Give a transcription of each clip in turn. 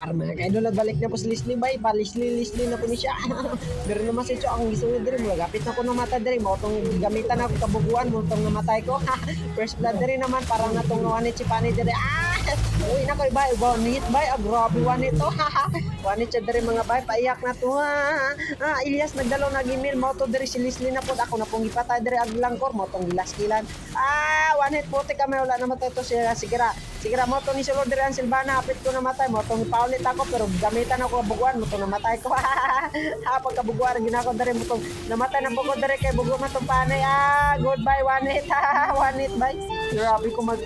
Mga kaidol, nagbalik na po si Leslie Bay, Leslie na po ni siya. Pero naman si Cho, ang gusto niya diri, magapit na ko ng mata diri, mo itong gamitan ako kabuguan, mo itong namatay ko. First blood diri naman, parang natong nawanit si Pani diri. Uy na ko'y bay, wanit bay, grabe wanit to. Wanit siya diri mga bay, paiyak na to. Ilyas nagdalo na gimil, mo to diri si Leslie na po, ako na pong ipatay diri aglangkor, mo itong gilaskilan. Wanit po, kami wala na matay to siya, sigira mo to ni Sulod diri ang Silvana, hapit ko namatay, mo itong ipaulit ako, pero gamitan ako kabuguan, mo itong namatay ko. Pagkabuguan, ginako diri mo itong namatay na po ko diri kay bugo matong panay. Goodbye wanit, wanit bay. Grabe ko mag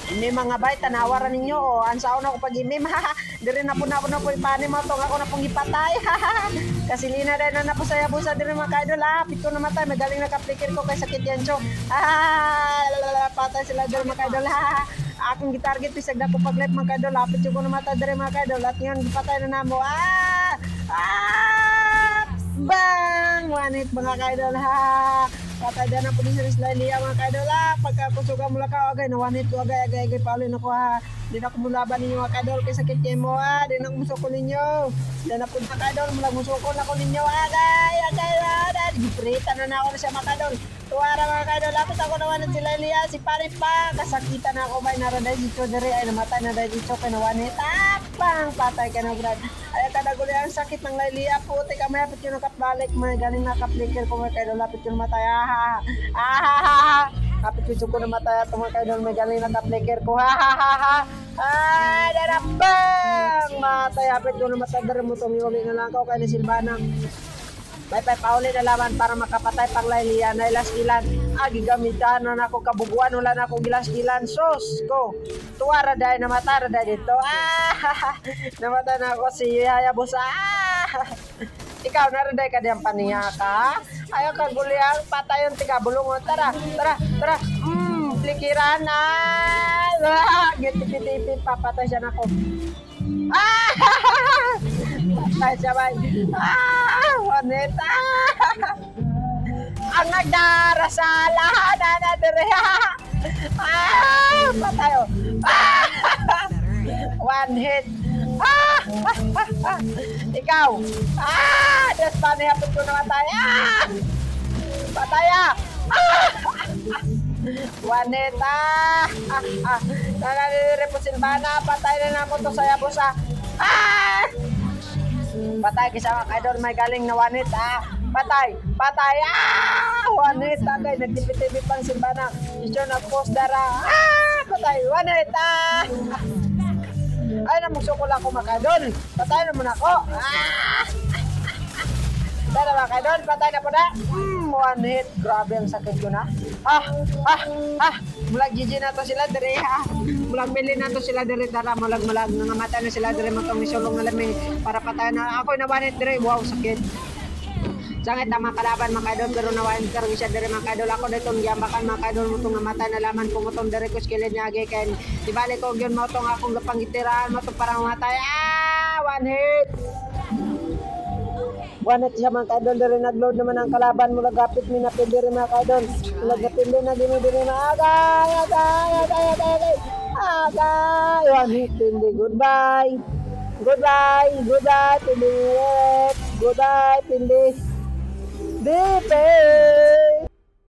ini mga bay, tanawaran ninyo o ansaon ako pag inim. Diri na po ipani mo tong ako na pong ipatay. Kasi lina dahil na po saya busa diri mga kaidol. Pito na matay, magaling nakaplikir ko kay sakit yan cho. Patay sila diri mga kaidol. Akong gitarget pisag na ko pag-live mga kaidol. Lapit ko na matay diri mga kaidol. At yun, gipatay na namo. Bang! Wanit mga kaidol. Patay dyan na po ni Siris Lailia mga kaidol. Pagkakusuga mula ka, agay nawanit ko, agay palin ako Di na ko mulaban ninyo mga kaidol kay sakit kayo mo di na ko musukol ninyo. Di na po mga kaidol, mula musukol ako ninyo, agay. Giprita na ako na siya mga kaidol. Tuwara mga kaidol, lapit ako nawanit si Lailia, si Parit pa. Kasakitan na ako ba, naraday dito diri, ay namatay na dahil dito kay nawanit. Pang patay ka na brad. Ay kadaguli ang sakit ng Lailia, puti ka may hapit yung nakapbalik, may galing nakaplikir ko mga kaidol, lapit yung matay. Kapit ko na matay at mga kaidol, may galing nakaplikir ko. Darabang! Matay, hapit ko na matay, dari mo tumiuli na lang ako kay ni Silvana. May pauli na laman para makapatay pang Lailia na ilas-ilan. Gigamitan na ako kabuguan, wala na akong gilas-ilan. Sos ko, tuwara dahil namatara dahil dito. Namatay na ako si Yaya Busa. Ikaw naraday ka diyang paniya ka. Ayaw ka guliang patayon tika bulungon. Tara. Plikiran na. Gitipit-tipit papatay siya na ako. Patay siya ba? Wanita. Ang nagdarasalahan na dire. Patay o. One hit. Ikaw. Des pa nihapit ko na matay. Pataya. Wanita. Nananire po Silvana. Patay na mo to sa Yabusa. Patay kisama kaidol, may galing na wanit. Patay. Wanit. Agay, nagtipit-tipit pang Silvana. Isyo nag-post dara. Patay. Wanit. Ay, namugsukol ako makadol. Patay naman ako. Tara makadol, patay na po na. One hit. Grabe ang sakit ko na. Mulag GG na to sila dere. Mulag mili na to sila dere. Tara, mulag. Nangamatay na sila dere. Matong isulong na lamig para patay na. Ako'y nabanit dere. Wow, sakit. Sangit ang mga kalaban mga kaidol, pero nawain karong siya dere mga kaidol. Ako na itong giambakan mga kaidol mo itong namatay na laman kung itong dere ko skillet niya agay kaya ibalik ko yun mo itong akong gapangitirahan mo itong parang matay. One hit. One hit siya mga kaidol dere, nagload naman ang kalaban mo, nagapit mi na pindi rin mga kaidol, nagapindi na gini diri na agay. One hit pindi. Goodbye pindi. Goodbye pindi. Defense!